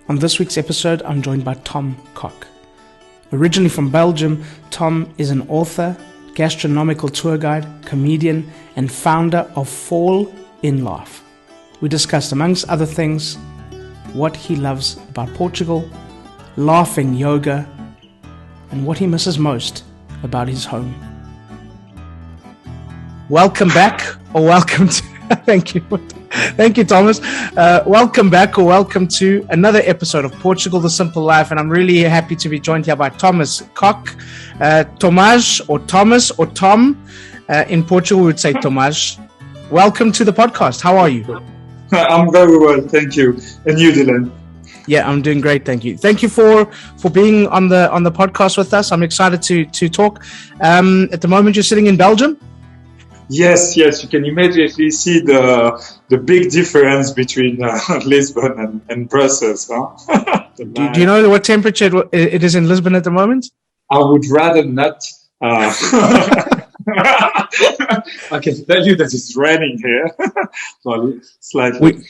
On this week's episode, I'm joined by Tom Koch. Originally from Belgium, Tom is an author, gastronomical tour guide, comedian, and founder of Fall in Laugh. We discussed, amongst other things, what he loves about Portugal, laughing yoga, and what he misses most about his home. Welcome back, or welcome to... Thank you, Thomas. Welcome back, or welcome to another episode of Portugal, The Simple Life, and I'm really happy to be joined here by Thomas Koch. Tomás, or Thomas, or Tom. In Portugal, we would say Tomás. Welcome to the podcast. How are you? I'm very well, thank you. And you, Dylan? Yeah, I'm doing great, thank you. Thank you for being on the podcast with us. I'm excited to talk. At the moment, you're sitting in Belgium? Yes, you can immediately see the big difference between Lisbon and Brussels. Huh? Do you know what temperature it is in Lisbon at the moment? I would rather not. I can tell you that it's raining here. Slightly.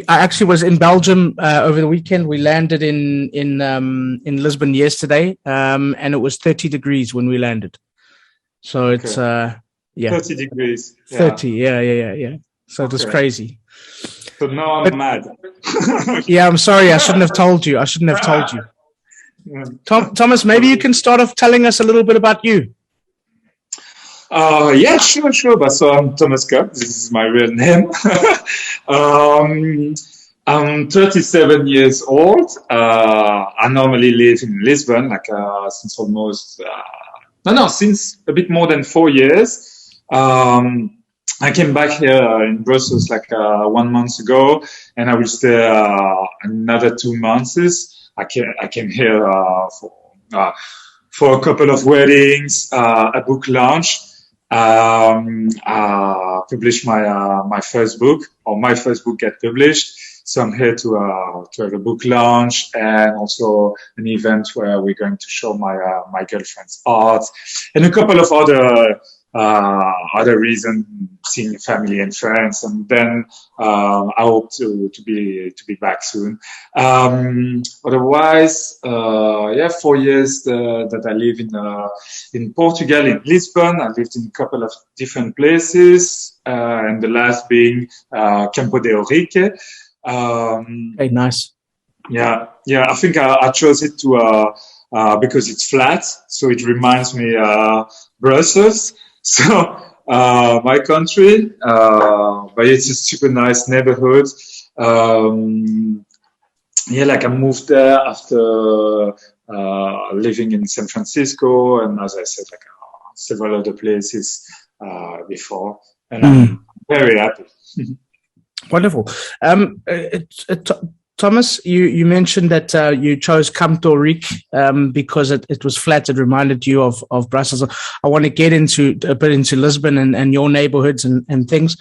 I actually was in Belgium over the weekend. We landed in Lisbon yesterday, and it was 30 degrees when we landed. So it's 30 degrees. 30, yeah. So it was crazy. So now I'm mad. Yeah, I'm sorry. I shouldn't have told you. Yeah. Thomas, maybe you can start off telling us a little bit about you. Yeah, sure. So I'm Thomas Koch. This is my real name. I'm 37 years old. I normally live in Lisbon, since almost... since a bit more than 4 years. I came back here in Brussels 1 month ago, and I will stay another 2 months. I came here for a couple of weddings, a book launch. I published my first book, or my first book get published. So I'm here to have a book launch and also an event where we're going to show my girlfriend's art and a couple of other reasons, seeing family and friends, and then I hope to be back soon. Otherwise, 4 years that I live in Portugal, in Lisbon. I lived in a couple of different places, and the last being Campo de Ourique. Hey, nice. Yeah. I think I chose it to because it's flat, so it reminds me Brussels. So my country, but it's a super nice neighborhood. I moved there after living in San Francisco, and as I said, several other places before, and I'm very happy. Wonderful. Thomas, you mentioned that you chose Campo Ourique because it was flat. It reminded you of Brussels. I want to get a bit into Lisbon and your neighborhoods and things.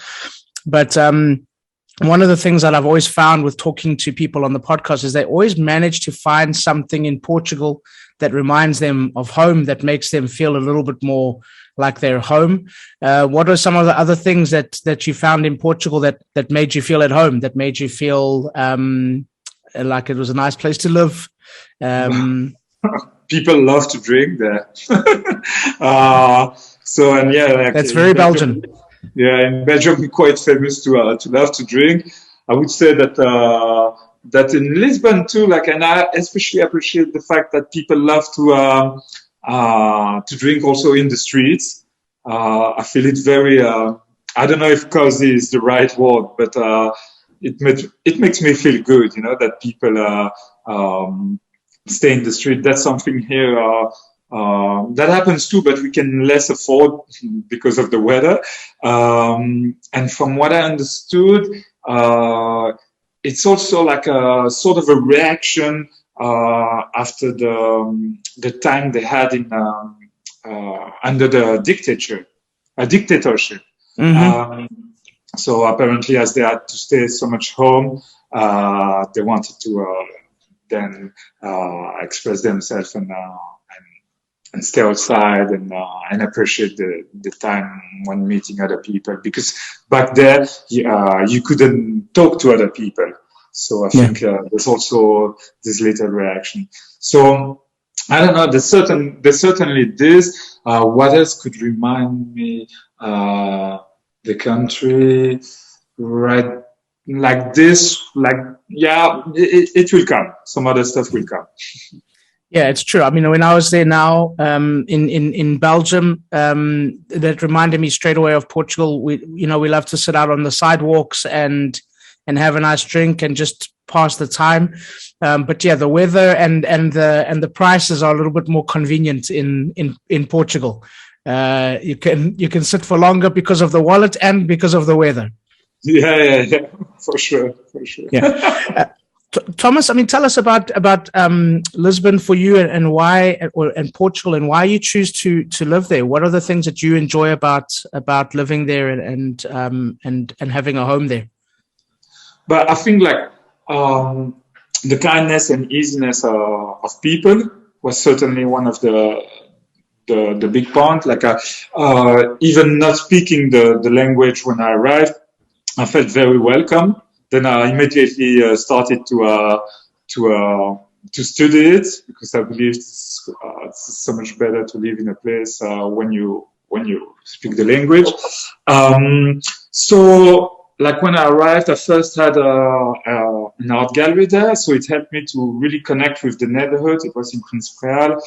But one of the things that I've always found with talking to people on the podcast is they always manage to find something in Portugal that reminds them of home, that makes them feel a little bit more like their home. What are some of the other things that you found in Portugal that made you feel at home, that made you feel like it was a nice place to live? People love to drink there. That's very Belgian. Yeah, in Belgium, we're quite famous to love to drink. I would say that in Lisbon too, and I especially appreciate the fact that people love to drink also in the streets. I feel it very, I don't know if cozy is the right word, but it makes me feel good, that people stay in the street. That's something here that happens too, but we can less afford because of the weather. And from what I understood, it's also a sort of a reaction after the time they had in under the dictatorship. Mm-hmm. So apparently, as they had to stay so much home, they wanted to then express themselves and stay outside and appreciate the time when meeting other people, because back there you couldn't talk to other people. So I think there's also this little reaction. So I don't know. There's certainly this. What else could remind me? The country, right? Like this, it will come. Some other stuff will come. Yeah, it's true. I mean, when I was there now in Belgium, that reminded me straight away of Portugal. We love to sit out on the sidewalks and have a nice drink and just pass the time. But yeah, the weather and the prices are a little bit more convenient in Portugal. You can sit for longer because of the wallet and because of the weather. Yeah, for sure. Yeah. Thomas, I mean, tell us about Lisbon for you and why, and Portugal, and why you choose to live there. What are the things that you enjoy about living there and having a home there? But I think the kindness and easiness of people was certainly one of the big points. Even not speaking the language when I arrived, I felt very welcome. Then I immediately started to study it, because I believe it's so much better to live in a place when you speak the language. So when I arrived, I first had an art gallery there, so it helped me to really connect with the neighborhood. It was in Principal,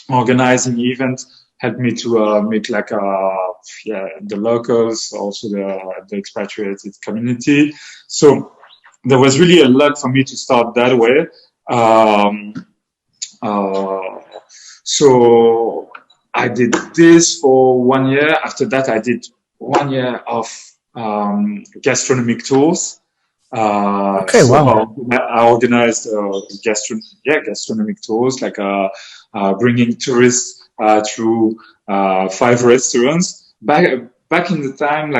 organizing events. Helped me to meet the locals, also the expatriated community. So there was really a lot for me to start that way. So I did this for 1 year. After that, I did 1 year of gastronomic tours. Okay, wow. I organized gastronomic tours, bringing tourists through 5 restaurants. Back in the time,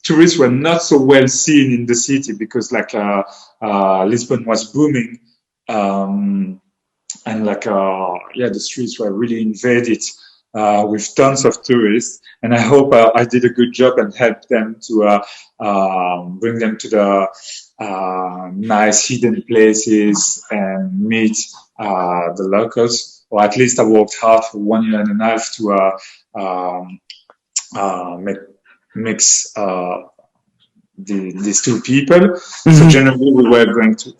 tourists were not so well seen in the city, because Lisbon was booming, and the streets were really invaded with tons of tourists. And I hope I did a good job and helped them to bring them to the nice hidden places and meet the locals. Or at least I worked hard for 1 year and a half to mix these two people. Mm-hmm. So generally we were going to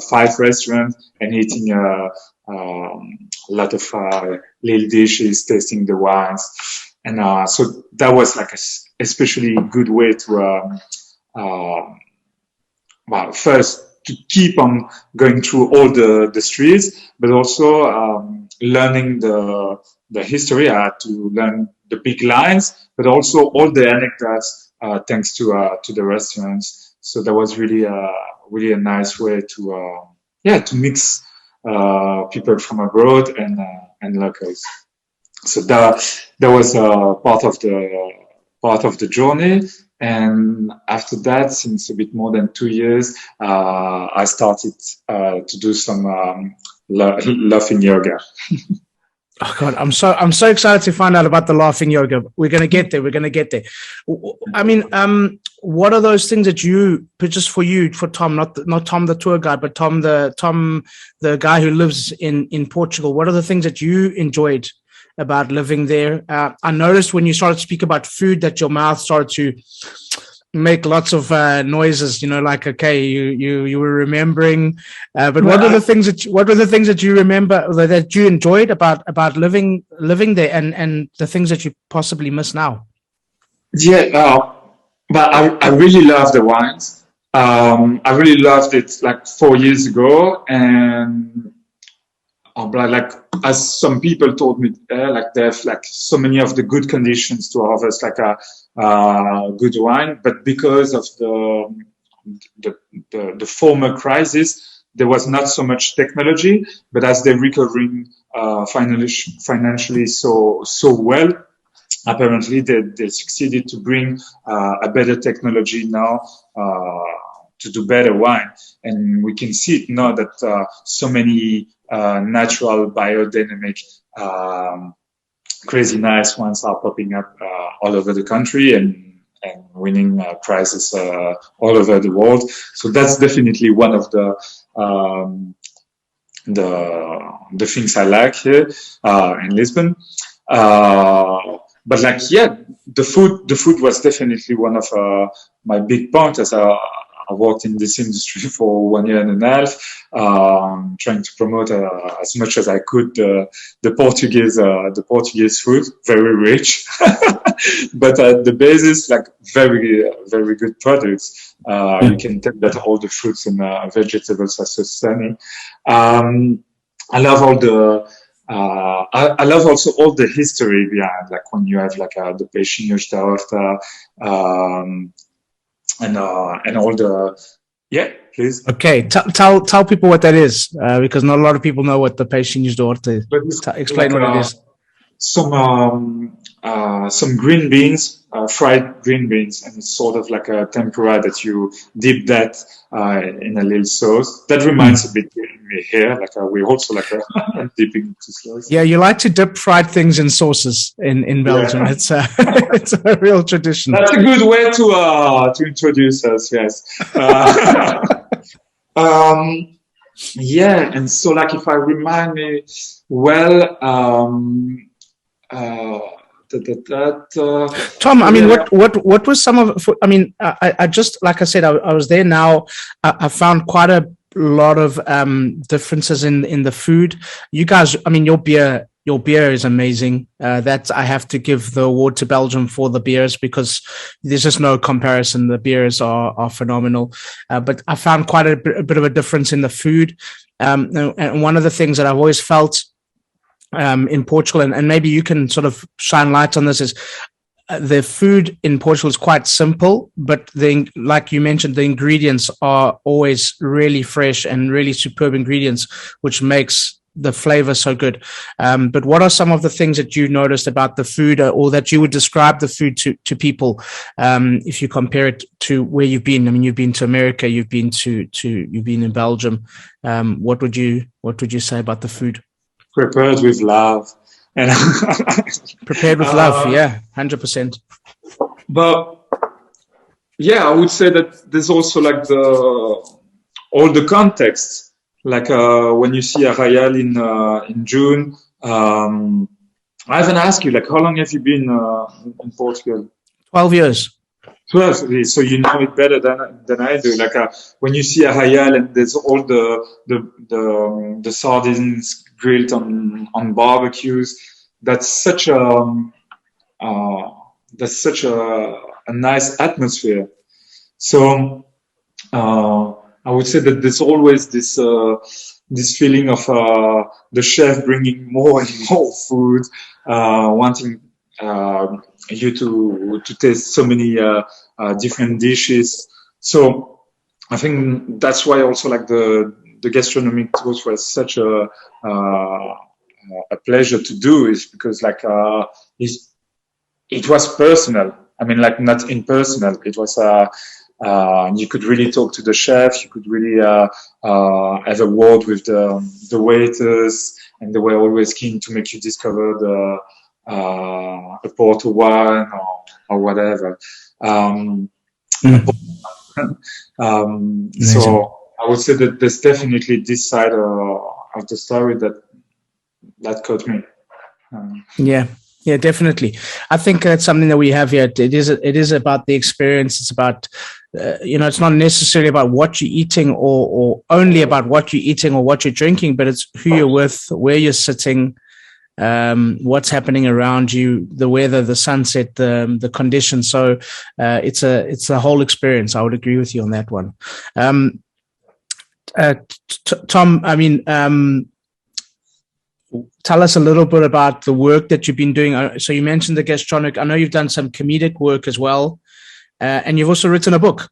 5 restaurants and eating a lot of little dishes, tasting the wines. And so that was especially good way to first to keep on going through all the streets, but also learning the history. I had to learn the big lines, but also all the anecdotes thanks to the restaurants. So that was really a nice way to mix people from abroad and locals. So that was part of the journey. And after that, since a bit more than 2 years, I started to do some laughing yoga. Oh God, I'm so excited to find out about the laughing yoga. We're gonna get there. I mean, what are those things that just for Tom, not Tom the tour guide, but Tom the guy who lives in Portugal? What are the things that you enjoyed about living there? I noticed when you started to speak about food that your mouth started to make lots of noises, okay, you were remembering, but what were the things that you remember that you enjoyed about living there, and the things that you possibly miss now? But I really love the wines. I really loved it 4 years ago, and as some people told me, they have so many of the good conditions to harvest good wine, but because of the former crisis, there was not so much technology. But as they're recovering financially so well, apparently they succeeded to bring a better technology now to do better wine. And we can see it now that so many natural, biodynamic, crazy nice ones are popping up all over the country, and and winning prizes all over the world. So that's definitely one of the things I like here in Lisbon. But like, yeah, the food was definitely one of my big points as I worked in this industry for 1 year and a half, trying to promote as much as I could the Portuguese food, very rich, but at the basis, like very good products. You can tell that all the fruits and vegetables are so stunning. I love all the I love also all the history behind, like when you have like the peixinhos da horta, and all the please. Okay, tell people what that is, because not a lot of people know what the peixinhos da horta is. Explain Like, what it is. Some green beans, fried green beans, and it's sort of like a tempura that you dip that in a little sauce. That reminds a bit of me here. Like we also like dipping into sauce. Yeah, you like to dip fried things in sauces in Belgium. Yeah. It's a real tradition. That's a good way to introduce us. Yes. Yeah, and so like if I remind me well. Tom, I mean, what was some of? I mean, I just like I said, I was there now. I found quite a lot of differences in the food. You guys, I mean, your beer is amazing. That I have to give the award to Belgium for the beers, because there's just no comparison. The beers are phenomenal. But I found quite a bit of a difference in the food. And one of the things that I've always felt in Portugal, and maybe you can sort of shine light on this, is the food in Portugal is quite simple, but like you mentioned, the ingredients are always really fresh and really superb ingredients, which makes the flavor so good. But what are some of the things that you noticed about the food, or that you would describe the food to people, if you compare it to where you've been? I mean, you've been to America, you've been in Belgium. What would you say about the food? Prepared with love, and prepared with love, yeah, 100%. But yeah, I would say that there's also like all the context. Like when you see Arraial in June, I haven't asked you, like, how long have you been in Portugal? 12 years. 12, so you know it better than I do. Like when you see Arraial and there's all the sardines grilled on barbecues, that's such a nice atmosphere. So I would say that there's always this feeling of the chef bringing more and more food, wanting you to taste so many different dishes. So I think that's why also like the gastronomic tours was such a pleasure to do, is because like it was personal. I mean, like not impersonal. It was you could really talk to the chef. You could really have a word with the waiters, and they were always keen to make you discover a Porto wine or whatever. So I would say that there's definitely this side of the story that caught me. Yeah, definitely. I think that's something that we have here. It is about the experience. It's about, it's not necessarily about what you're eating or only about what you're eating or what you're drinking, but it's who you're with, where you're sitting, what's happening around you, the weather, the sunset, the conditions. So it's a whole experience. I would agree with you on that one. Tom, I mean, tell us a little bit about the work that you've been doing. So you mentioned the gastronomic. I know you've done some comedic work as well, and you've also written a book.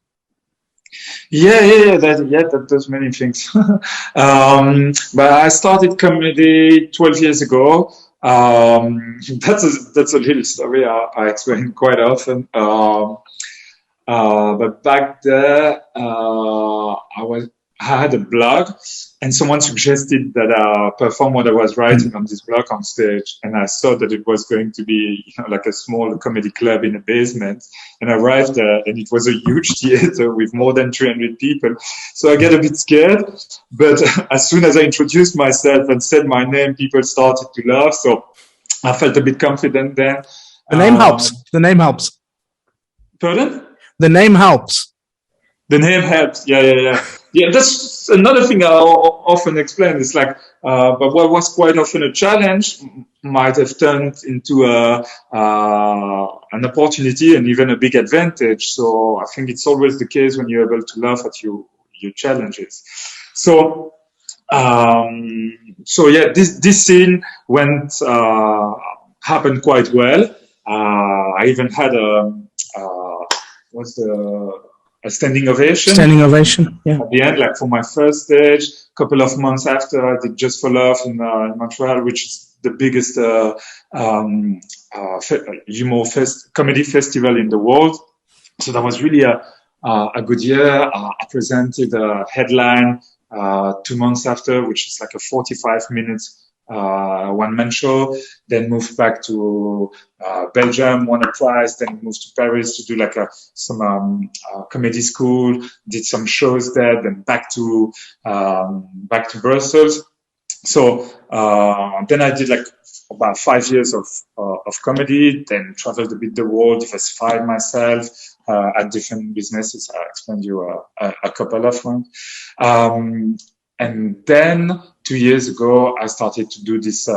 Yeah, that does many things. But I started comedy 12 years ago. That's a little story I explain quite often. But back there, I had a blog, and someone suggested that I perform what I was writing on this blog on stage. And I thought that it was going to be, like a small comedy club in a basement. And I arrived there, and it was a huge theater with more than 300 people. So I get a bit scared. But as soon as I introduced myself and said my name, people started to laugh. So I felt a bit confident then. The name helps. The name helps. Pardon? The name helps. The name helps. Yeah. Yeah, that's another thing I often explain. It's like, but what was quite often a challenge might have turned into an opportunity and even a big advantage. So I think it's always the case when you're able to laugh at your challenges. So yeah, this scene happened quite well. I even had a standing ovation. Standing ovation, yeah. At the end, like for my first stage, a couple of months after, I did Just for Love in Montreal, which is the biggest comedy festival in the world. So that was really a good year. I presented a headline 2 months after, which is like a 45 minutes one-man show, then moved back to Belgium, won a prize, then moved to Paris to do like some comedy school, did some shows there, then back to Brussels. So then I did like about 5 years of comedy, then traveled a bit the world, diversified myself, at different businesses. I explained you a couple of ones. And then 2 years ago, I started to do this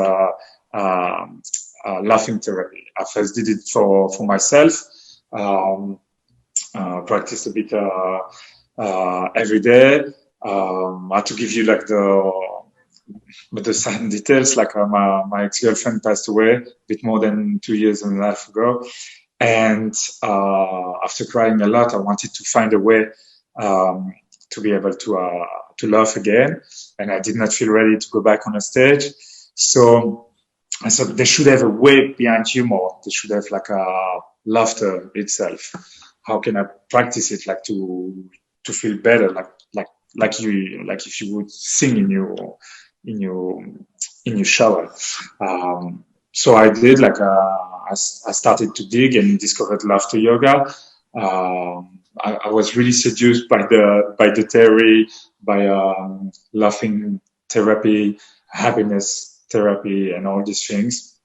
laughing therapy. I first did it for myself, practiced a bit every day. I had to give you like the sad details. Like my ex-girlfriend passed away a bit more than 2 years and a half ago. And after crying a lot, I wanted to find a way to be able to laugh again, and I did not feel ready to go back on a stage. So I thought they should have a way behind humor. They should have like a laughter itself. How can I practice it, like to feel better, like if you would sing in your shower. So I did I started to dig and discovered laughter yoga. I was really seduced by the theory, by laughing therapy, happiness therapy, and all these things,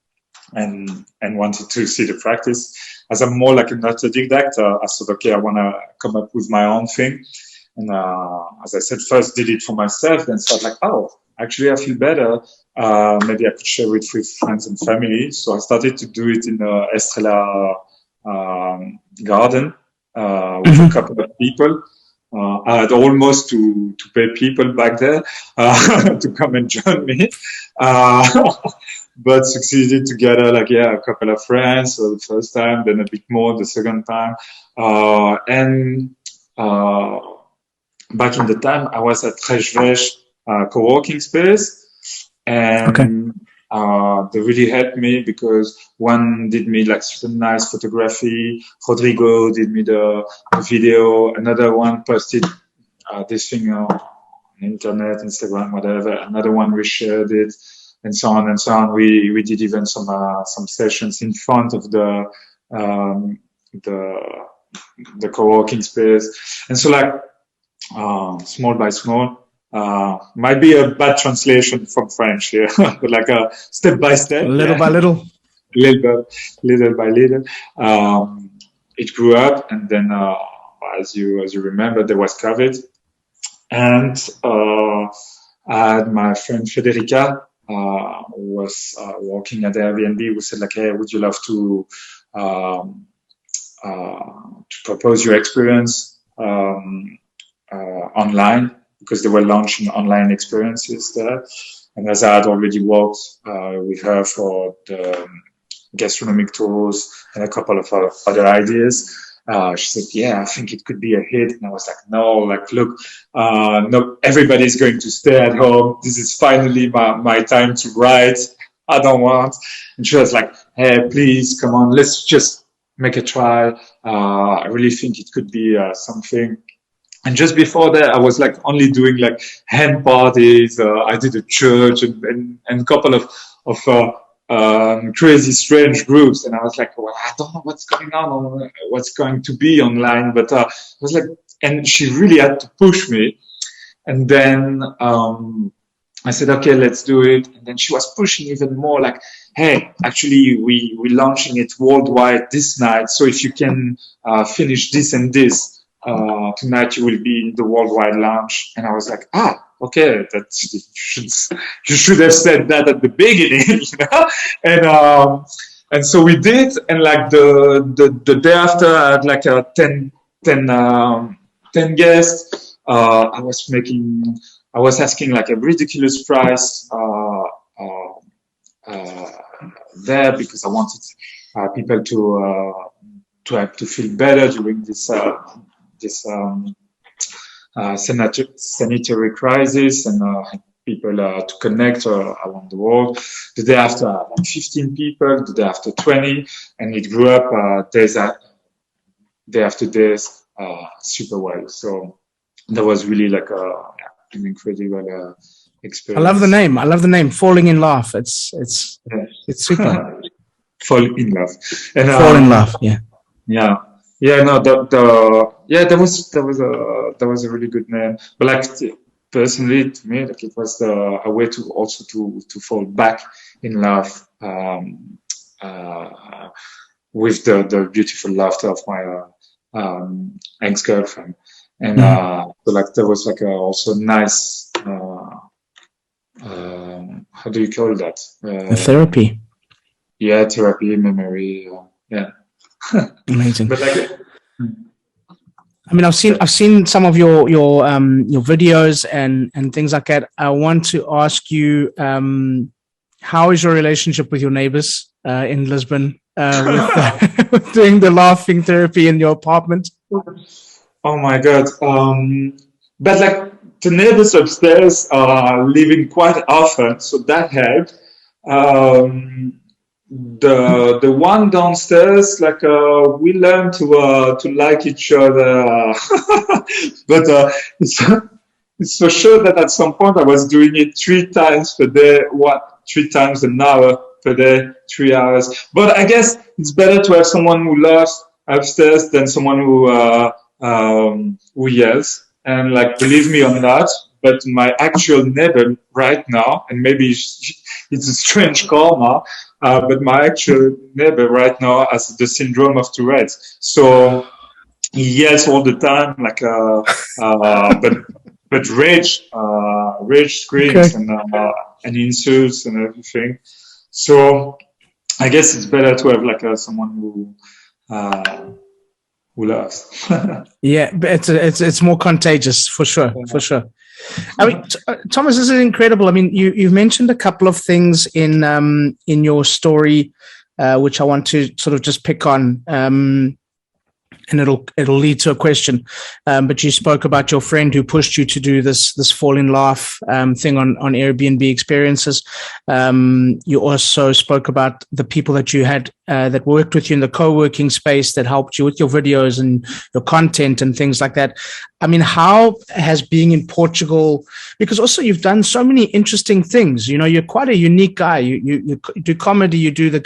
and wanted to see the practice. As I'm more like an autodidact, I thought, okay, I want to come up with my own thing. And as I said, first did it for myself, then thought like, oh, actually I feel better. Maybe I could share it with friends and family. So I started to do it in the Estrella garden with a couple of people. I had almost to pay people back there to come and join me, but succeeded to gather a couple of friends for the first time, then a bit more the second time, and back in the time I was at Treshvesh co-working space, and they really helped me because one did me like some nice photography. Rodrigo did me the video. Another one posted this thing on internet, Instagram, whatever. Another one reshared it, and so on and so on. We did even some sessions in front of the co-working space, and so small by small. Might be a bad translation from French here, but like a step by step, little by little, little by little, it grew up, and then as you remember, there was COVID, and I had my friend Federica, who was working at the Airbnb, who said like, hey, would you love to propose your experience online? Because they were launching online experiences there. And as I had already worked with her for the gastronomic tours and a couple of other ideas, she said, yeah, I think it could be a hit. And I was like, no, look, no, everybody's going to stay at home. This is finally my time to write. I don't want. And she was like, hey, please, come on, let's just make a try. I really think it could be something. And just before that, I was like only doing like hen parties. I did a church and a couple of crazy, strange groups. And I was like, well, I don't know what's going on or what's going to be online. But I was like, and she really had to push me. And then I said, okay, let's do it. And then she was pushing even more, like, hey, actually, we're launching it worldwide this night. So if you can finish this and this, tonight you will be in the worldwide launch. And I was like, okay, you should have said that at the beginning, you know? And so we did. And like the day after, I had like a 10 guests. I was asking like a ridiculous price there because I wanted people to have to feel better during this sanitary crisis and people to connect around the world. The day after, like 15 people. The day after, 20, and it grew up day after day, super well. So that was really like an incredible experience. I love the name. I love the name. Falling in Love. It's super. Fall in love. And, Fall in love. Yeah. Yeah. Yeah. No. That was a really good name. But like personally, to me, like it was a way to also to fall back in love with the beautiful laughter of my ex-girlfriend. And so like there was like also nice how do you call that? Therapy. Yeah, therapy, memory. Yeah. Amazing. But like, I mean, I've seen some of your videos and things like that. I want to ask you, how is your relationship with your neighbors in Lisbon with doing the laughing therapy in your apartment? Oh my God. But like the neighbors upstairs are living quite often, so that helped. The one downstairs, like we learned to like each other, but it's for sure that at some point I was doing it 3 times per day, 3 times an hour per day, 3 hours. But I guess it's better to have someone who laughs upstairs than someone who yells. And like, believe me on that. But my actual neighbor right now, and maybe it's a strange karma, but my actual neighbor right now has the syndrome of Tourette's. So he yells all the time, like, but rage screams and insults and everything. So I guess it's better to have like someone who laughs. Yeah, but it's more contagious for sure, for sure. I mean, Thomas, this is incredible. I mean, you've mentioned a couple of things in your story, which I want to sort of just pick on, and it'll lead to a question. But you spoke about your friend who pushed you to do this fall in laugh thing on Airbnb experiences. You also spoke about the people that you had that worked with you in the co-working space that helped you with your videos and your content and things like that. I mean, how has being in Portugal, because also you've done so many interesting things. You know, you're quite a unique guy. You do comedy, you do the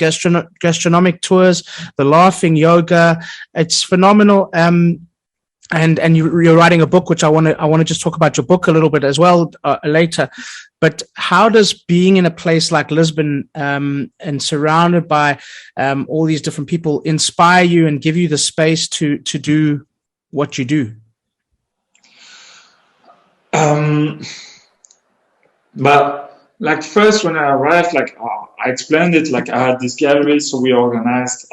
gastronomic tours, the laughing yoga. It's phenomenal. And you're writing a book, which I want to just talk about your book a little bit as well later. But how does being in a place like Lisbon and surrounded by all these different people inspire you and give you the space to do what you do? But like first when I arrived, like I explained it, like I had this gallery, so we organized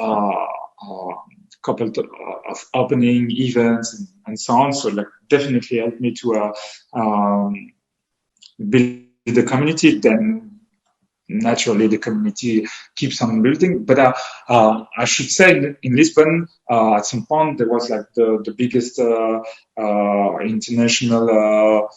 couple of opening events and so on. So like definitely helped me to build the community. Then naturally the community keeps on building. But I should say in Lisbon, at some point there was like the biggest international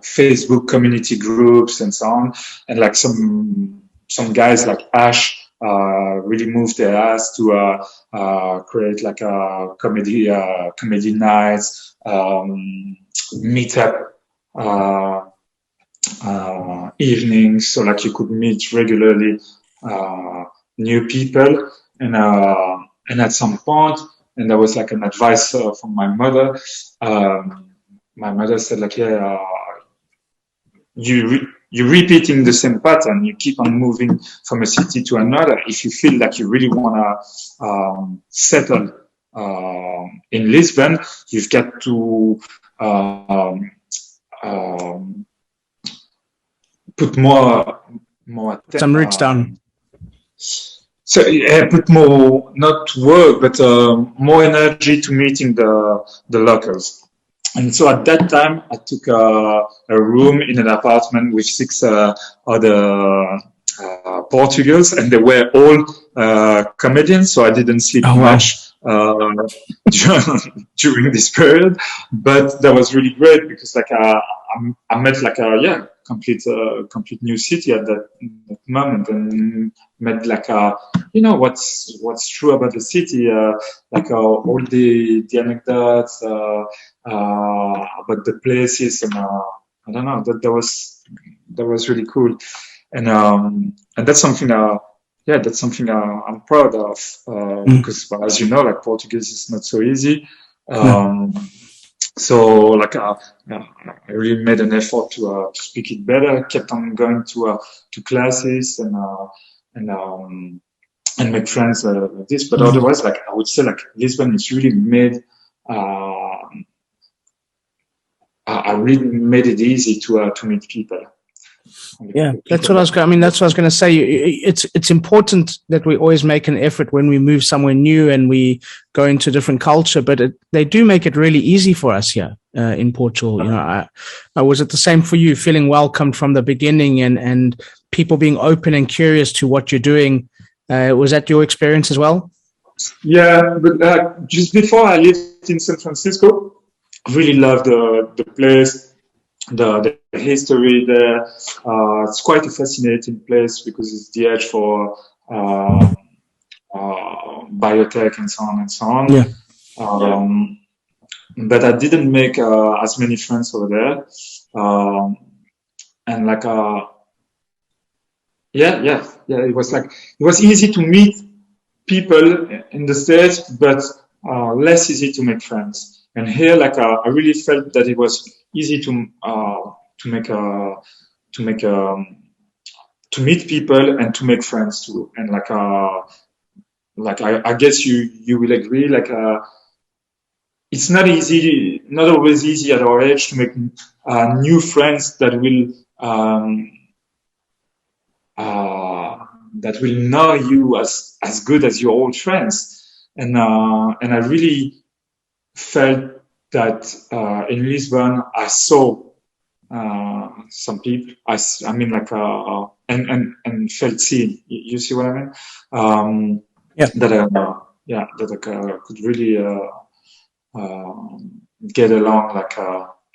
Facebook community groups and so on, and like some guys like Ash really moved their ass to create like a comedy nights, meetup evenings, so like you could meet regularly new people, and at some point, and there was like an advice from my mother. My mother said like, yeah, you're repeating the same pattern. You keep on moving from a city to another. If you feel like you really want to settle in Lisbon, you've got to put more Some roots down. So put more, not work, but more energy to meeting the locals. And so at that time, I took a room in an apartment with 6 other Portugals, and they were all comedians, so I didn't sleep much during this period. But that was really great because like I met like a complete new city at that moment, and met like what's true about the city, like all the anecdotes about the places, and I don't know, that was really cool, and that's something that's something I'm proud of, because as you know, like Portuguese is not so easy. So like I really made an effort to speak it better. Kept on going to classes and make friends like this. But otherwise, like I would say, like Lisbon is really made. I really made it easy to meet people. Yeah, that's what I was going. I mean, that's what I was going to say. It's important that we always make an effort when we move somewhere new and we go into a different culture. But they do make it really easy for us here in Portugal. You know, I was it the same for you, feeling welcomed from the beginning, and people being open and curious to what you're doing. Was that your experience as well? Yeah, but just before I lived in San Francisco, I really loved the place. The history there, it's quite a fascinating place because it's the edge for biotech and so on and so on. Yeah. But I didn't make as many friends over there, and like it was easy to meet people in the States, but less easy to make friends. And here, like I really felt that it was easy to meet people and to make friends too. And like I guess you will agree. Like it's not always easy at our age to make new friends that will know you as good as your old friends. And I really felt that in Lisbon I saw some people. I mean, like and felt seen. You see what I mean? That I could really get along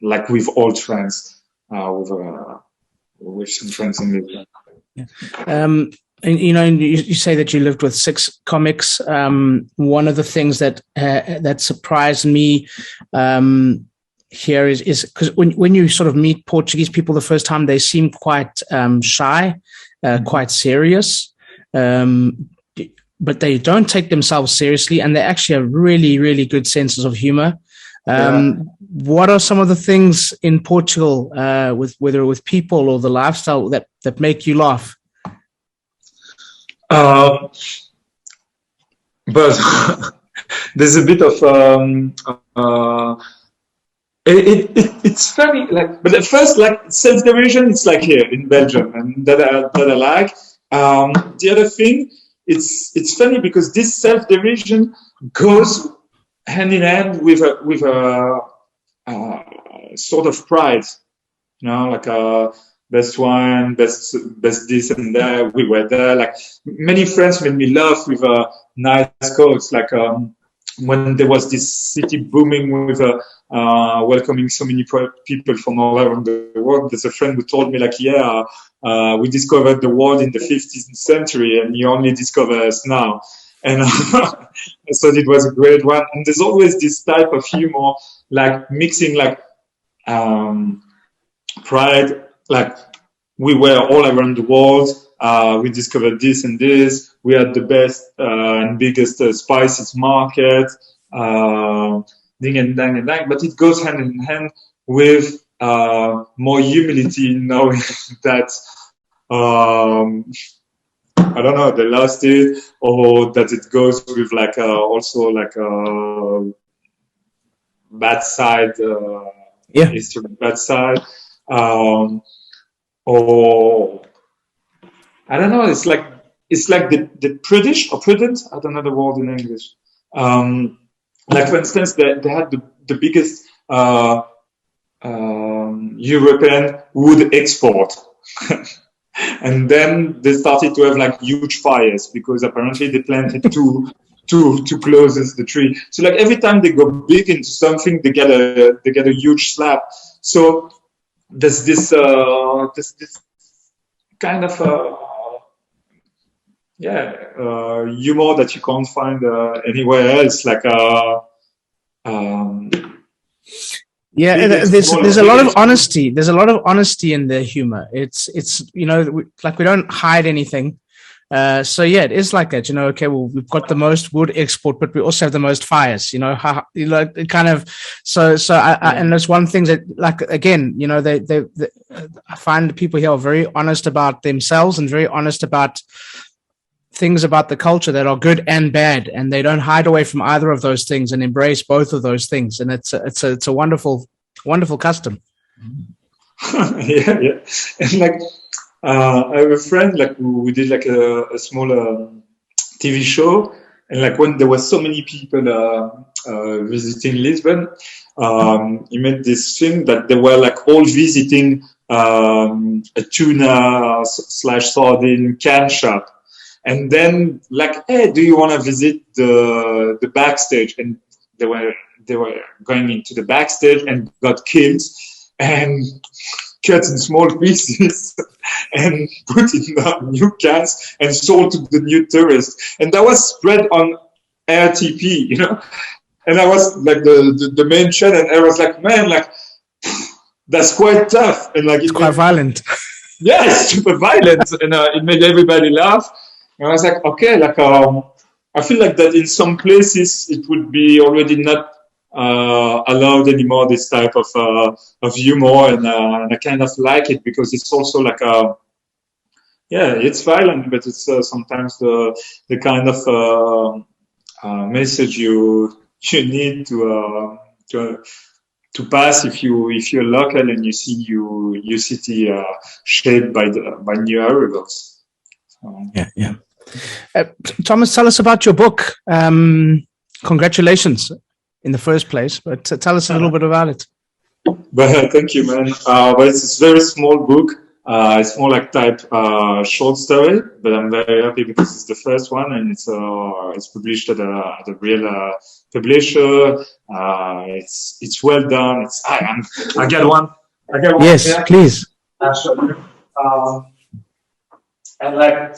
like with old friends, with some friends in Lisbon. Yeah. And you say that you lived with 6 comics. One of the things that surprised me here is because when you sort of meet Portuguese people the first time, they seem quite shy, quite serious, but they don't take themselves seriously, and they actually have really, really good senses of humor. What are some of the things in Portugal, whether with people or the lifestyle, that make you laugh? But there's a bit of it's funny, like, but at first, like, self-derision, it's like here in Belgium, and that I like. The other thing, it's funny because this self-derision goes hand in hand with a sort of pride, like best wine, best this and that. We were there. Like many friends made me laugh with nice quotes. Like when there was this city booming with welcoming so many people from all around the world, there's a friend who told me like, we discovered the world in the 15th century and you only discover us now. And I thought it was a great one. And there's always this type of humor, like mixing like pride, like we were all around the world. We discovered this and this. We had the best and biggest spices market, ding and dang and dang. But it goes hand in hand with more humility, knowing that I don't know, they lost it, or that it goes with like also like a bad side, history, bad side, or I don't know. It's like the prudent or prudent. I don't know the word in English. Like for instance, they had the biggest European wood export. And then they started to have like huge fires because apparently they planted too close to the tree. So like every time they go big into something, they get a huge slap. So there's this kind of humor that you can't find anywhere else. Like there's a lot of honesty. There's a lot of honesty in the humor. It's like we don't hide anything. So yeah, it is like that. Okay, well, we've got the most wood export, but we also have the most fires. It kind of. And that's one thing that, like, again, I find people here are very honest about themselves and very honest about things about the culture that are good and bad, and they don't hide away from either of those things and embrace both of those things. And it's a wonderful custom. yeah. And like I have a friend like we did like a small TV show, and like when there were so many people visiting Lisbon, he made this thing that they were like all visiting a tuna / sardine can shop. And then, like, hey, do you want to visit the backstage? And they were going into the backstage and got killed and cut in small pieces and put in new cans and sold to the new tourists. And that was spread on RTP, And I was like the main channel, and I was like, man, like that's quite tough, and like it's quite violent. Yes, super violent, and it made everybody laugh. And I was like, okay, like I feel like that in some places it would be already not allowed anymore, this type of humor, and I kind of like it because it's also like it's violent, but it's sometimes the kind of message you need to pass if you're local and you see your city shaped by new arrivals. Yeah. Thomas, tell us about your book. Congratulations in the first place, but tell us a little bit about it. But thank you, man. But it's a very small book. It's more like type short story, but I'm very happy because it's the first one, and it's published at a real publisher. It's well done. I get one. Yes, here. Please. I'll show you. And like,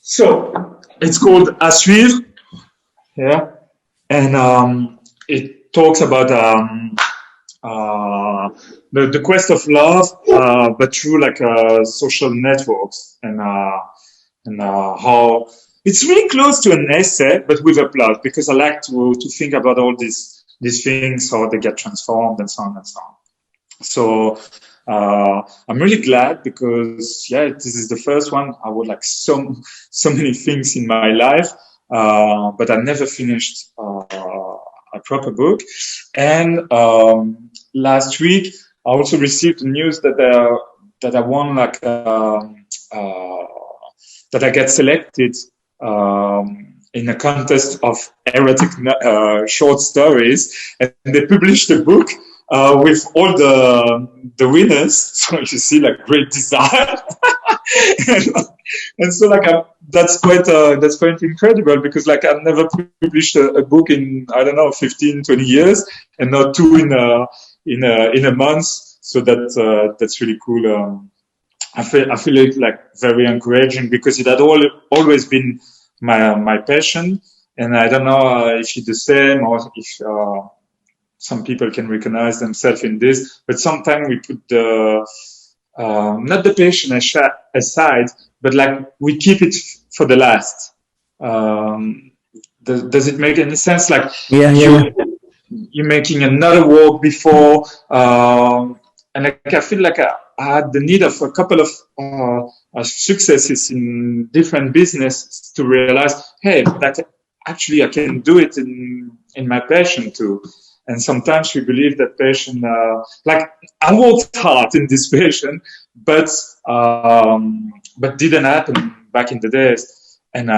so it's called À Suivre. Yeah, and it talks about the quest of love, but through like social networks, and how it's really close to an essay, but with a plot, because I like to think about all these things, how they get transformed, and so on and so on. So I'm really glad because this is the first one. I would like so many things in my life, but I never finished a proper book. And last week I also received the news that I won like that I get selected in a contest of erotic short stories, and they published a book with all the winners. So you see, like, great desire. And so like that's quite incredible, because like I've never published a book in, I don't know, 15, 20 years, and not two in a month. So that's really cool. I feel it like very encouraging, because it had always been my passion, and I don't know if it's the same, or if some people can recognize themselves in this. But sometimes we put the not the passion aside, but like we keep it for the last. Does it make any sense? Like you're making another work before, and like I feel like I had the need of a couple of successes in different business to realize, hey, that actually I can do it in my passion too. And sometimes we believe that passion, like I worked hard in this passion, but didn't happen back in the days. And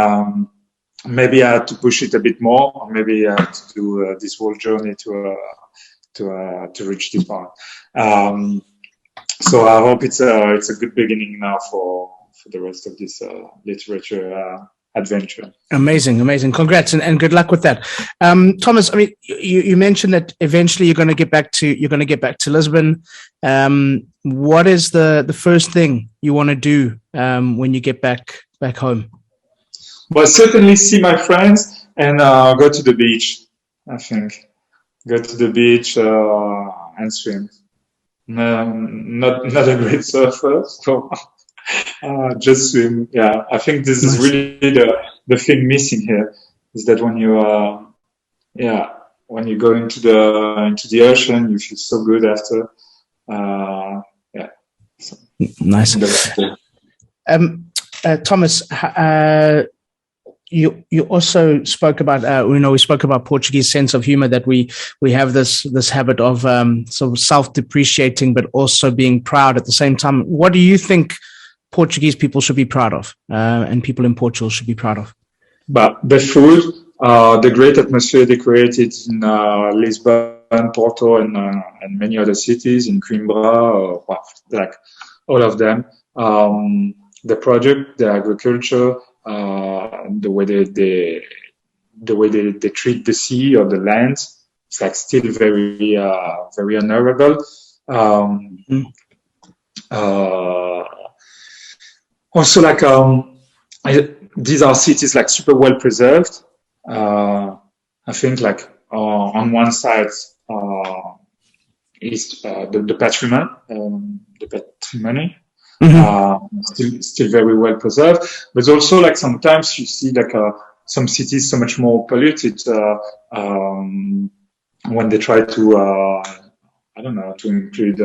maybe I had to push it a bit more, or maybe I had to do this whole journey to reach this point. So I hope it's a good beginning now for the rest of this literature adventure. Amazing. Congrats and good luck with that. Thomas, I mean, you mentioned that eventually you're going to get back to Lisbon. What is the first thing you want to do when you get back home? Well, certainly see my friends and go to the beach. I think go to the beach and swim. Not a great surfer, so just swim. Yeah, I think this is really the thing missing here, is that when you go into the ocean, you feel so good after. So, nice. Thomas, you also spoke about we spoke about Portuguese sense of humor, that we have this habit of sort of self-depreciating but also being proud at the same time. What do you think Portuguese people should be proud of, and people in Portugal should be proud of? But the food, the great atmosphere they created in Lisbon, Porto, and many other cities, in Coimbra, like all of them. The project, the agriculture, the way they treat the sea or the land, it's like still very honorable. Also, like these are cities like super well preserved. I think like on one side is the patrimony. Still very well preserved, but also like sometimes you see like some cities so much more polluted when they try to I don't know, to include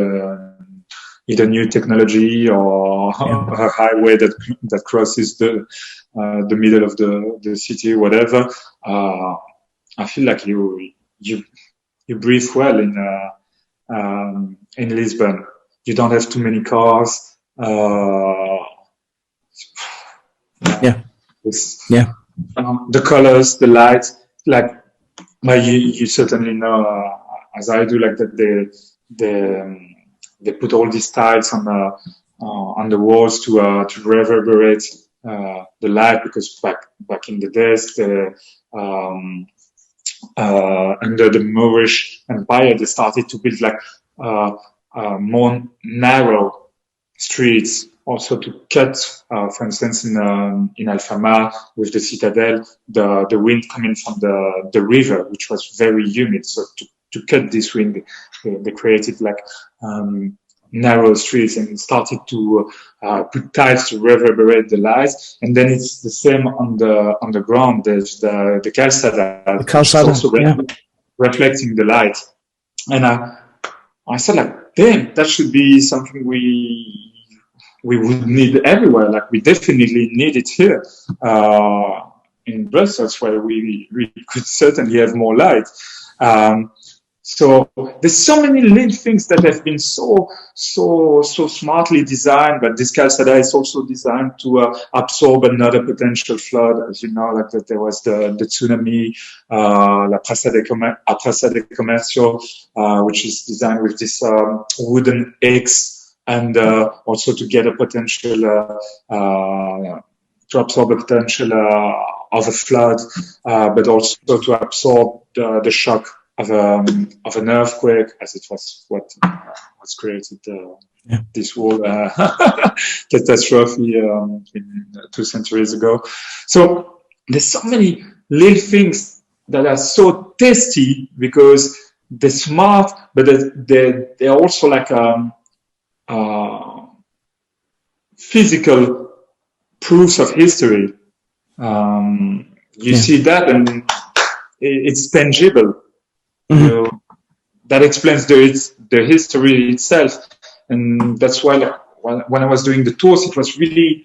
either new technology or a highway that crosses the middle of the city, whatever. I feel like you breathe well in Lisbon. You don't have too many cars. The colors, the lights, like you certainly know, as I do, like that they put all these tiles on the walls to reverberate the light, because back in the days, under the Moorish Empire, they started to build like more narrow streets, also to cut, for instance, in Alfama with the citadel, the wind coming from the river, which was very humid. So to cut this wind, they created like narrow streets and started to put tiles to reverberate the lights. And then it's the same on the ground. There's the calçada, which is also reflecting the light. And I said, like, damn, that should be something we would need everywhere. Like, we definitely need it here in Brussels, where we could certainly have more light. So there's so many little things that have been so smartly designed, but this calçada is also designed to absorb another potential flood. As you know, like that there was the tsunami, La Praça de Comercio, which is designed with this wooden X and also to get a potential to absorb the potential of a flood, but also to absorb the shock of an earthquake, as it was what was created this whole catastrophe 2 centuries ago. So there's so many little things that are so tasty because they're smart, but they're also like physical proofs of history. You see that, and it's tangible. Mm-hmm. You know, that explains the history itself, and that's why when I was doing the tours, it was really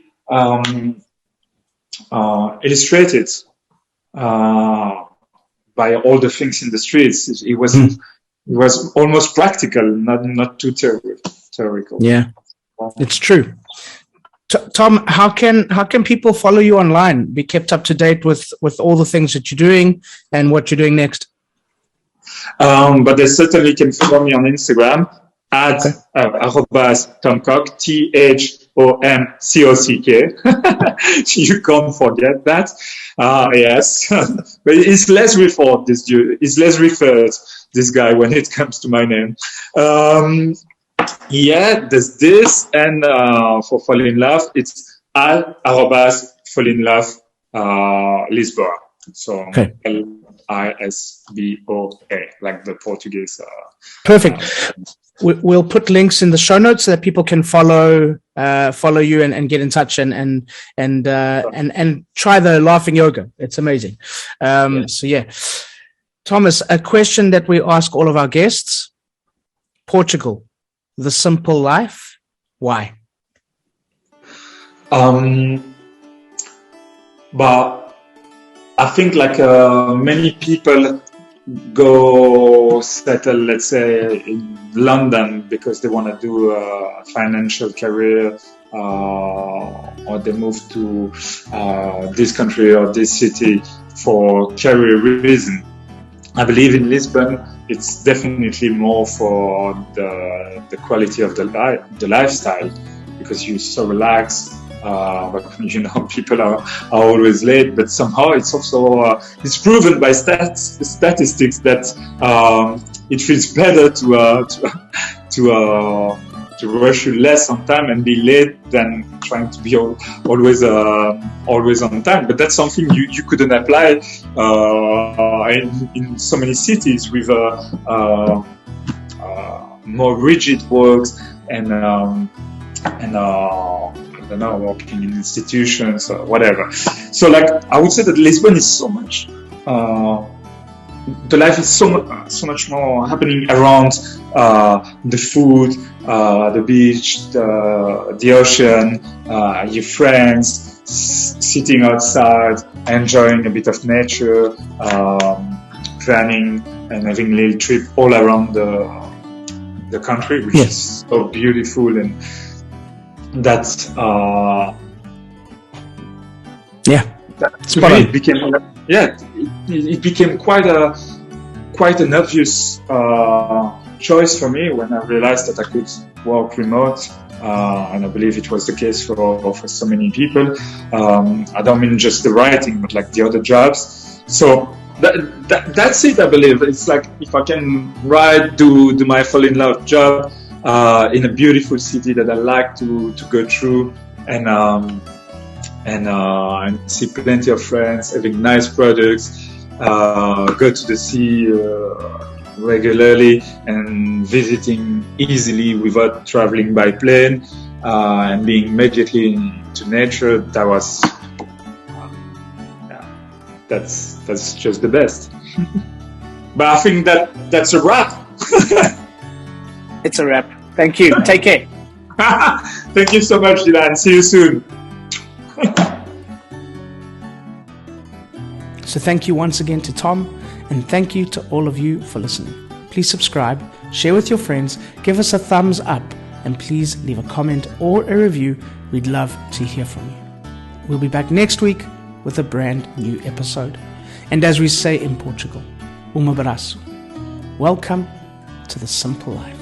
illustrated by all the things in the streets. It was almost practical, not too theoretical. Yeah, it's true. Tom, how can people follow you online, be kept up to date with all the things that you're doing and what you're doing next? But they certainly can follow me on Instagram at @TomCock, THOMCOCK. You can't forget that. Yes, but it's less referred. This guy when it comes to my name. Yeah, there's this, and for Fall in Love, it's @fallinlove Lisbon. So LISBOA, like the Portuguese. Perfect. We'll put links in the show notes so that people can follow you and get in touch and try the laughing yoga. It's amazing. So yeah, Thomas, a question that we ask all of our guests: Portugal, the simple life. Why? But I think many people go settle, let's say, in London because they want to do a financial career, or they move to this country or this city for career reason. I believe in Lisbon, it's definitely more for the quality of the lifestyle, because you're so relaxed. People are always late, but somehow it's also it's proven by statistics that it feels better to rush you less on time and be late than trying to be always on time. But that's something you couldn't apply in so many cities with more rigid works and I don't know, working in institutions or whatever. So I would say that Lisbon is so much, the life is so much more happening around the food, the beach, the ocean, your friends, sitting outside, enjoying a bit of nature, planning and having a little trip all around the country, which is so beautiful. And that's it became quite an obvious choice for me when I realized that I could work remote, and I believe it was the case for so many people. I don't mean just the writing, but the other jobs. So that's it. I believe it's if I can do my Fall in Love job in a beautiful city that I like to go through, and see plenty of friends, having nice products, go to the sea regularly and visiting easily without traveling by plane, and being immediately into nature. That's just the best. But I think that's a wrap. It's a wrap. Thank you. Take care. Thank you so much, Dylan. See you soon. So thank you once again to Tom, and thank you to all of you for listening. Please subscribe, share with your friends, give us a thumbs up, and please leave a comment or a review. We'd love to hear from you. We'll be back next week with a brand new episode. And as we say in Portugal, um abraço. Welcome to the simple life.